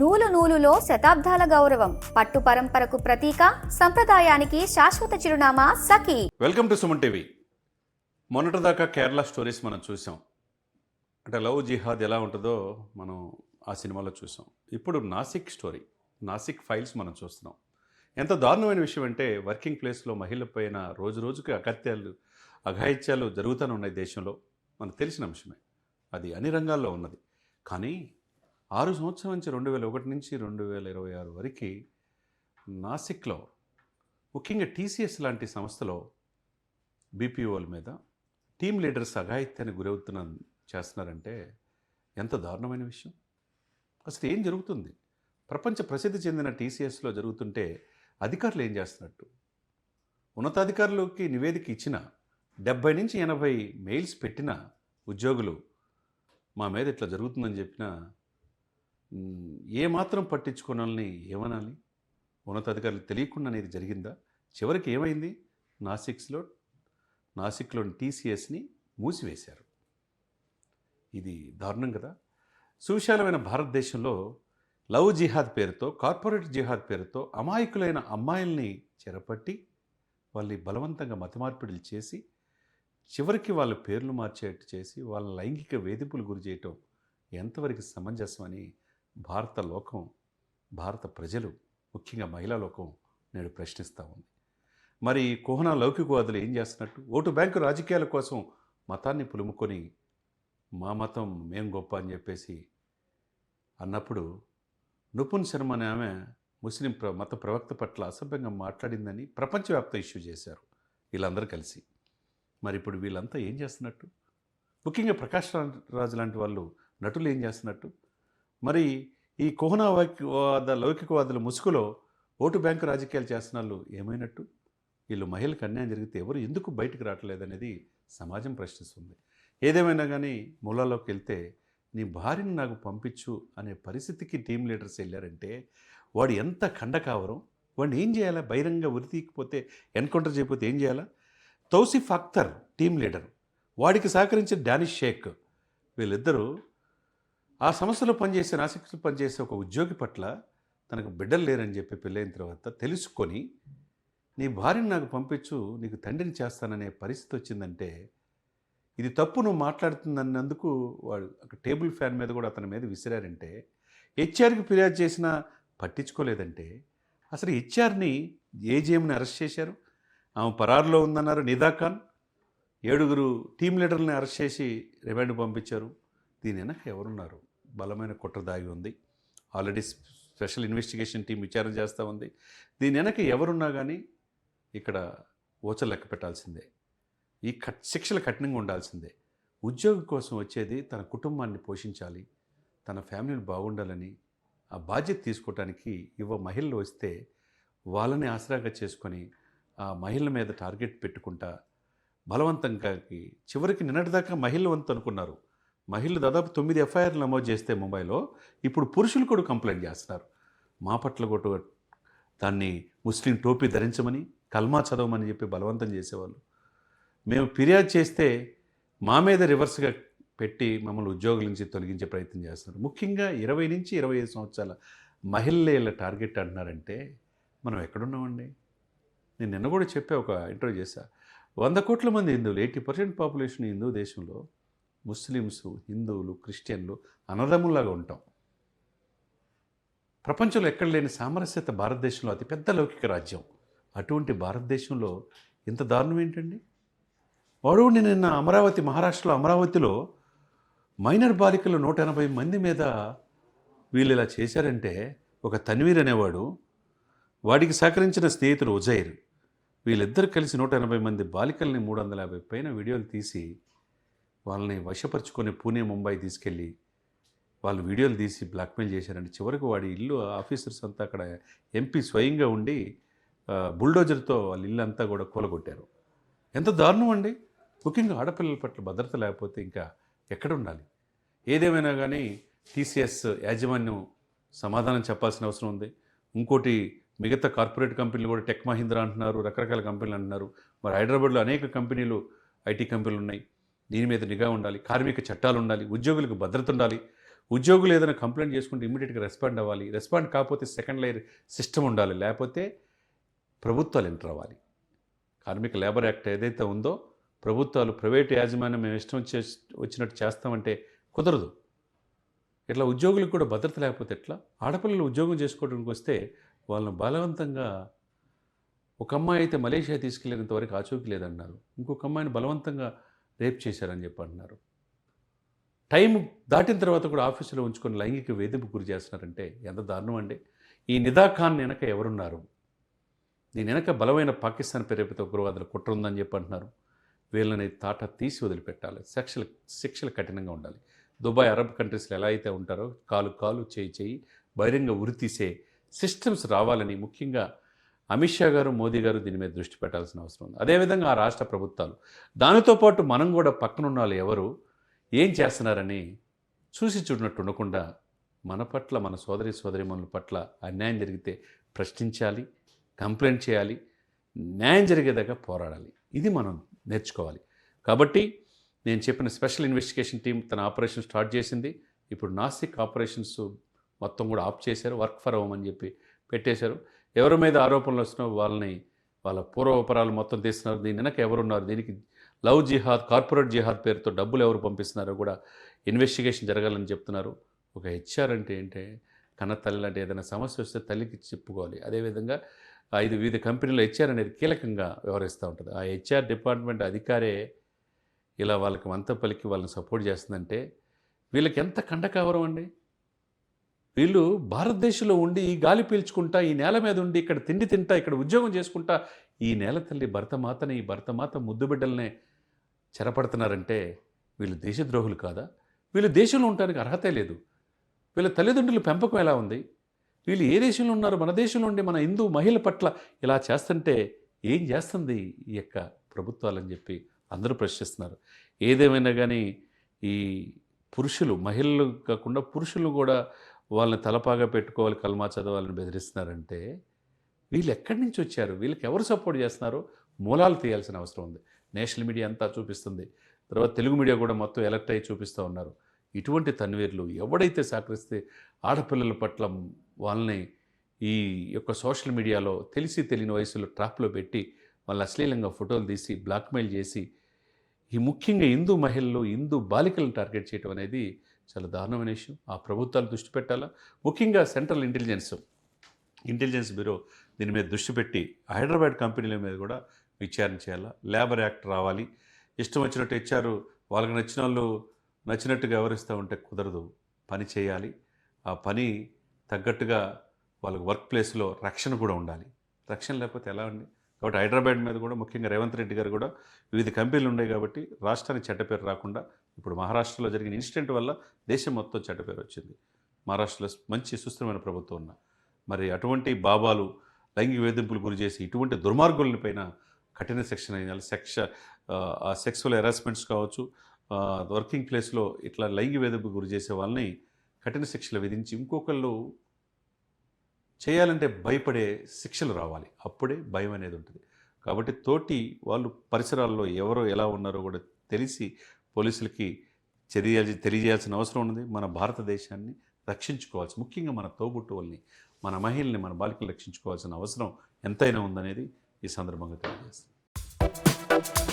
నూలు నూలులో శతాబ్దాల గౌరవం, పట్టు పరంపరకు ప్రతీక, సంప్రదాయానికి శాశ్వత చిరునామా Sakhi. Welcome to Suman TV. మొన్నటిదాకా కేరళ స్టోరీస్ మనం చూసాం. అంటే లవ్ జిహాద్ ఎలా ఉంటుందో మనం ఆ సినిమాలో చూసాం. ఇప్పుడు నాసిక్ స్టోరీ, నాసిక్ ఫైల్స్ మనం చూస్తున్నాం. ఎంత దారుణమైన విషయం అంటే వర్కింగ్ ప్లేస్లో మహిళలపైన రోజు రోజుకి అఘాయిత్యాలు జరుగుతూనే ఉన్నాయి దేశంలో. మనకు తెలిసిన అంశమే, అది అన్ని రంగాల్లో ఉన్నది. కానీ 6 సంవత్సరాల నుంచి 2001 నుంచి 2026 వరకు నాసిక్లో, ముఖ్యంగా టీసీఎస్ లాంటి సంస్థలో బీపీఓల మీద టీమ్ లీడర్స్ అఘాయిత్యానికి చేస్తున్నారంటే ఎంత దారుణమైన విషయం. అసలు ఏం జరుగుతుంది? ప్రపంచ ప్రసిద్ధి చెందిన టీసీఎస్లో జరుగుతుంటే అధికారులు ఏం చేస్తున్నట్టు? ఉన్నతాధికారులకి నివేదిక ఇచ్చిన 70 నుంచి 80 మెయిల్స్ పెట్టిన ఉద్యోగులు మా మీద ఇట్లా జరుగుతుందని చెప్పిన ఏమాత్రం పట్టించుకోనాలని ఏమనాలి? ఉన్నతాధికారులు తెలియకుండా అనేది జరిగిందా? చివరికి ఏమైంది? నాసిక్లోని టీసీఎస్ని మూసివేశారు. ఇది దారుణం కదా. సువిశాలమైన భారతదేశంలో లవ్ జిహాద్ పేరుతో, కార్పొరేట్ జిహాద్ పేరుతో అమాయకులైన అమ్మాయిల్ని చెరపట్టి వాళ్ళని బలవంతంగా మతమార్పిడులు చేసి చివరికి వాళ్ళ పేర్లు మార్చేట్టు చేసి వాళ్ళ లైంగిక వేధింపులు గురి చేయటం ఎంతవరకు సమంజసం అని భారత ప్రజలు, ముఖ్యంగా మహిళా లోకం నేడు ప్రశ్నిస్తూ ఉంది. మరి కోహనా లౌకికవాదులు ఏం చేస్తున్నట్టు? ఓటు బ్యాంకు రాజకీయాల కోసం మతాన్ని పులుముకొని మా మతం మేం గొప్ప అని చెప్పేసి అన్నప్పుడు నుపున్ శర్మ అనే ఆమె ముస్లిం మత ప్రవక్త పట్ల అసభ్యంగా మాట్లాడిందని ప్రపంచవ్యాప్త ఇష్యూ చేశారు వీళ్ళందరూ కలిసి. మరి ఇప్పుడు వీళ్ళంతా ఏం చేస్తున్నట్టు? ముఖ్యంగా ప్రకాష్ రాజ్ లాంటి వాళ్ళు నటులు ఏం చేస్తున్నట్టు? మరి ఈ లౌకికవాదుల ముసుగులో ఓటు బ్యాంకు రాజకీయాలు చేస్తున్న వాళ్ళు ఏమైనట్టు? వీళ్ళు మహిళలకు అన్యాయం జరిగితే ఎవరు ఎందుకు బయటకు రావట్లేదనేది సమాజం ప్రశ్నిస్తుంది. ఏదేమైనా కానీ మూలాల్లోకి వెళ్తే నీ భార్యను నాకు పంపించు అనే పరిస్థితికి టీం లీడర్స్ వెళ్ళారంటే వాడు ఎంత ఖండకావరం. వాడిని ఏం చేయాలా? బహిరంగ ఉరితీయకపోతే, ఎన్కౌంటర్ చేయకపోతే ఏం చేయాలా? తౌసిఫ్ అఖ్తర్ టీం లీడర్, వాడికి సహకరించిన డానిష్ షేక్, వీళ్ళిద్దరూ ఆ సంస్థలో పనిచేసే, నాసిక్లో పనిచేసే ఒక ఉద్యోగి పట్ల తనకు బిడ్డలు లేరని చెప్పి పెళ్ళైన తర్వాత తెలుసుకొని నీ భార్యను నాకు పంపించు, నీకు తండ్రిని చేస్తాననే పరిస్థితి వచ్చిందంటే ఇది తప్పు, నువ్వు మాట్లాడుతుందన్నందుకు వాడు ఒక టేబుల్ ఫ్యాన్ మీద కూడా అతని మీద విసిరారంటే, హెచ్ఆర్కి ఫిర్యాదు చేసినా పట్టించుకోలేదంటే, అసలు హెచ్ఆర్ని ఏజీఎంని అరెస్ట్ చేశారు. ఆమె పరారులో ఉందన్నారు. నిదా ఖాన్ 7 టీం లీడర్ని అరెస్ట్ చేసి రిమాండ్ పంపించారు. దీని వెనక ఎవరున్నారు? బలమైన కుట్ర దాగి ఉంది. ఆల్రెడీ స్పెషల్ ఇన్వెస్టిగేషన్ టీం విచారణ చేస్తూ ఉంది. దీని వెనక ఎవరున్నా కానీ ఇక్కడ ఓచలు లెక్క పెట్టాల్సిందే. ఈ శిక్షలు కఠినంగా ఉండాల్సిందే. ఉద్యోగం కోసం వచ్చేది తన కుటుంబాన్ని పోషించాలి, తన ఫ్యామిలీని బాగుండాలని ఆ బాధ్యత తీసుకోవటానికి మహిళలు వస్తే వాళ్ళని ఆసరాగా చేసుకొని ఆ మహిళల మీద టార్గెట్ పెట్టుకుంటా బలవంతంగా చివరికి నిన్నటిదాకా మహిళలు వంతు అనుకున్నారు. మహిళలు దాదాపు 9 ఎఫ్ఐఆర్లు నమోదు చేస్తే ముంబైలో, ఇప్పుడు పురుషులు కూడా కంప్లైంట్ చేస్తున్నారు. మా పట్ల కూడా దాన్ని ముస్లిం టోపీ ధరించమని, కల్మా చదవమని చెప్పి బలవంతం చేసేవాళ్ళు. మేము ఫిర్యాదు చేస్తే మా మీద రివర్స్గా పెట్టి మమ్మల్ని ఉద్యోగుల నుంచి తొలగించే ప్రయత్నం చేస్తున్నారు. ముఖ్యంగా 20 నుంచి 25 సంవత్సరాల మహిళల టార్గెట్ అంటున్నారంటే మనం ఎక్కడున్నామండి? నేను నిన్న కూడా చెప్పే ఒక ఇంటర్వ్యూ చేశా. 100 కోట్ల మంది హిందువులు, 80% పాపులేషన్ హిందూ దేశంలో ముస్లిమ్స్, హిందువులు, క్రిస్టియన్లు అన్నదమ్ముల్లాగా ఉంటాం. ప్రపంచంలో ఎక్కడ లేని సామరస్యత భారతదేశంలో అతిపెద్ద లౌకిక రాజ్యం. అటువంటి భారతదేశంలో ఇంత దారుణం ఏంటండి? వాడు నిన్న మహారాష్ట్రలో అమరావతిలో మైనర్ బాలికలు 180 మంది మీద వీళ్ళు ఇలా చేశారంటే, ఒక తన్వీర్ అనేవాడు, వాడికి సహకరించిన స్నేహితుడు ఉజైర్, వీళ్ళిద్దరు కలిసి 180 మంది బాలికల్ని 350 పైన వీడియోలు తీసి వాళ్ళని వశపరుచుకొని పూణే, ముంబై తీసుకెళ్ళి వాళ్ళు వీడియోలు తీసి బ్లాక్మెయిల్ చేశారంటే, చివరికి వాడి ఇల్లు ఆఫీసర్స్ అంతా అక్కడ ఎంపీ స్వయంగా ఉండి బుల్డోజర్తో వాళ్ళ ఇల్లు అంతా కూడా కూలగొట్టారు. ఎంత దారుణం అండి! ముఖ్యంగా ఆడపిల్లల పట్ల భద్రత లేకపోతే ఇంకా ఎక్కడ ఉండాలి? ఏదేమైనా కానీ టీసీఎస్ యాజమాన్యం సమాధానం చెప్పాల్సిన అవసరం ఉంది. ఇంకోటి, మిగతా కార్పొరేట్ కంపెనీలు కూడా టెక్ మహీంద్రా అంటున్నారు, రకరకాల కంపెనీలు అంటున్నారు. మరి హైదరాబాద్లో అనేక కంపెనీలు, ఐటీ కంపెనీలు ఉన్నాయి. దీని మీద నిఘా ఉండాలి, కార్మిక చట్టాలు ఉండాలి, ఉద్యోగులకు భద్రత ఉండాలి. ఉద్యోగులు ఏదైనా కంప్లైంట్ చేసుకుంటే ఇమ్మీడియట్గా రెస్పాండ్ అవ్వాలి. రెస్పాండ్ కాకపోతే సెకండ్ లేయర్ సిస్టమ్ ఉండాలి. లేకపోతే ప్రభుత్వాలు ఎంటర్ అవ్వాలి. కార్మిక లేబర్ యాక్ట్ ఏదైతే ఉందో ప్రభుత్వాలు ప్రైవేట్ యాజమాన్యం మేము ఇష్టం వచ్చినట్టు చేస్తామంటే కుదరదు. ఇట్లా ఉద్యోగులకు కూడా భద్రత లేకపోతే ఎట్లా? ఆడపిల్లలు ఉద్యోగం చేసుకోవడానికి వస్తే వాళ్ళని బలవంతంగా, ఒక అమ్మాయి అయితే మలేషియా తీసుకెళ్ళినంత వరకు ఆచూకీ లేదన్నారు. ఇంకొక అమ్మాయిని బలవంతంగా రేప్ చేశారని చెప్పి అంటున్నారు. టైం దాటిన తర్వాత కూడా ఆఫీసులో ఉంచుకొని లైంగిక వేధింపు గురి చేస్తున్నారంటే ఎంత దారుణం అండి. ఈ నిదా ఖాన్ వెనక ఎవరున్నారు? దీని వెనక బలమైన పాకిస్తాన్ ప్రేరేపిత ఉగ్రవాదుల కుట్ర ఉందని చెప్పి అంటున్నారు. వీళ్ళని తాట తీసి వదిలిపెట్టాలి. శిక్షలు కఠినంగా ఉండాలి. దుబాయ్, అరబ్ కంట్రీస్లో ఎలా అయితే ఉంటారో కాలు చేయి బహిరంగ ఉరి తీసే సిస్టమ్స్ రావాలని ముఖ్యంగా అమిత్ షా గారు, మోదీ గారు దీని మీద దృష్టి పెట్టాల్సిన అవసరం ఉంది. అదేవిధంగా ఆ రాష్ట్ర ప్రభుత్వాలు, దానితో పాటు మనం కూడా పక్కనున్న వాళ్ళు ఎవరు ఏం చేస్తున్నారని చూసి చూడనట్టు ఉండకుండా మన పట్ల, మన సోదరీమణుల పట్ల అన్యాయం జరిగితే ప్రశ్నించాలి, కంప్లైంట్ చేయాలి, న్యాయం జరిగేదాకా పోరాడాలి. ఇది మనం నేర్చుకోవాలి. కాబట్టి నేను చెప్పిన స్పెషల్ ఇన్వెస్టిగేషన్ టీం తన ఆపరేషన్ స్టార్ట్ చేసింది. ఇప్పుడు నాసిక్ ఆపరేషన్స్ మొత్తం కూడా ఆఫ్ చేశారు. వర్క్ ఫర్ హోమ్ అని చెప్పి పెట్టేశారు. ఎవరి మీద ఆరోపణలు వస్తున్నారో వాళ్ళ పూర్వోపరాలు మొత్తం తీస్తున్నారు. దీని వెనక ఎవరున్నారు, దీనికి లవ్ జిహాద్, కార్పొరేట్ జిహాద్ పేరుతో డబ్బులు ఎవరు పంపిస్తున్నారో కూడా ఇన్వెస్టిగేషన్ జరగాలని చెప్తున్నారు. ఒక హెచ్ఆర్ అంటే ఏంటి? కన్న తల్లి అంటే ఏదైనా సమస్య వస్తే తల్లికి చెప్పుకోవాలి. అదేవిధంగా 5 వివిధ కంపెనీలో హెచ్ఆర్ అనేది కీలకంగా వ్యవహరిస్తూ ఉంటుంది. ఆ హెచ్ఆర్ డిపార్ట్మెంట్ అధికారే ఇలా వాళ్ళకి వంత పలికి వాళ్ళని సపోర్ట్ చేస్తుందంటే వీళ్ళకి ఎంత కండకావరం అండి. వీళ్ళు భారతదేశంలో ఉండి ఈ గాలి పీల్చుకుంటా, ఈ నేల మీద ఉండి ఇక్కడ తిండి తింటా, ఇక్కడ ఉద్యోగం చేసుకుంటా ఈ నేల తల్లి భరతమాత ముద్దు బిడ్డలనే చెరపడుతున్నారంటే వీళ్ళు దేశద్రోహులు కాదా? వీళ్ళు దేశంలో ఉండడానికి అర్హతే లేదు. వీళ్ళ తల్లిదండ్రుల పెంపకం ఎలా ఉంది? వీళ్ళు ఏ దేశంలో ఉన్నారు? మన దేశంలో ఉండి మన హిందూ మహిళ పట్ల ఇలా చేస్తుంటే ఏం చేస్తుంది ఈ యొక్క ప్రభుత్వాలని చెప్పి అందరూ ప్రశ్నిస్తున్నారు. ఏదేమైనా కానీ ఈ పురుషులు, మహిళలు కాకుండా పురుషులు కూడా వాళ్ళని తలపాగా పెట్టుకోవాలి, కల్మా చదవాలని బెదిరిస్తున్నారంటే వీళ్ళు ఎక్కడి నుంచి వచ్చారు? వీళ్ళకి ఎవరు సపోర్ట్ చేస్తున్నారో మూలాలు తీయాల్సిన అవసరం ఉంది. నేషనల్ మీడియా అంతా చూపిస్తుంది, తర్వాత తెలుగు మీడియా కూడా మొత్తం ఎలక్ట్ అయ్యి చూపిస్తూ ఉన్నారు. ఇటువంటి తన్వీర్లు ఎవడైతే సహకరిస్తే ఆడపిల్లల పట్ల వాళ్ళని ఈ యొక్క సోషల్ మీడియాలో తెలిసి తెలియని వయసులో ట్రాప్లో పెట్టి వాళ్ళు అశ్లీలంగా ఫోటోలు తీసి బ్లాక్మెయిల్ చేసి ఈ ముఖ్యంగా హిందూ మహిళలు, హిందూ బాలికలను టార్గెట్ చేయడం అనేది చాలా దారుణమైన విషయం. ఆ ప్రభుత్వాలు దృష్టి పెట్టాలా. ముఖ్యంగా సెంట్రల్ ఇంటెలిజెన్స్ బ్యూరో దీని మీద దృష్టి పెట్టి హైదరాబాద్ కంపెనీల మీద కూడా విచారణ చేయాలా. లేబర్ యాక్ట్ రావాలి. ఇష్టం వచ్చినట్టు ఇచ్చారు, వాళ్ళకి నచ్చిన వాళ్ళు నచ్చినట్టుగా వ్యవహరిస్తూ ఉంటే కుదరదు. పని చేయాలి. ఆ పని తగ్గట్టుగా వాళ్ళకి వర్క్ ప్లేస్లో రక్షణ కూడా ఉండాలి. రక్షణ లేకపోతే ఎలా అండి? కాబట్టి హైదరాబాద్ మీద కూడా ముఖ్యంగా రేవంత్ రెడ్డి గారు కూడా వివిధ కంపెనీలు ఉన్నాయి కాబట్టి రాష్ట్రానికి చెడ్డ పేరు రాకుండా, ఇప్పుడు మహారాష్ట్రలో జరిగిన ఇన్సిడెంట్ వల్ల దేశం మొత్తం చెడ్డ పేరు వచ్చింది. మహారాష్ట్రలో మంచి సుస్థిరమైన ప్రభుత్వం ఉన్న మరి అటువంటి బాబాలు లైంగిక వేధింపులు గురి చేసి ఇటువంటి దుర్మార్గులపైన కఠిన శిక్షణ వేయాలి. సెక్సువల్ హెరాస్మెంట్స్ కావచ్చు, వర్కింగ్ ప్లేస్లో ఇట్లా లైంగిక వేధింపు గురి చేసే వాళ్ళని కఠిన శిక్షలు విధించి ఇంకొకళ్ళు చేయాలంటే భయపడే శిక్షలు రావాలి. అప్పుడే భయం అనేది ఉంటుంది. కాబట్టి తోటి వాళ్ళు పరిసరాల్లో ఎవరో ఎలా ఉన్నారో కూడా తెలిసి పోలీసులకి తెలియజేయాల్సిన అవసరం ఉంది. మన భారతదేశాన్ని రక్షించుకోవాల్సి, ముఖ్యంగా మన తోబుట్టువుల్ని, మన మహిళల్ని, మన బాలికలు రక్షించుకోవాల్సిన అవసరం ఎంతైనా ఉందనేది ఈ సందర్భంగా తెలియజేస్తాను.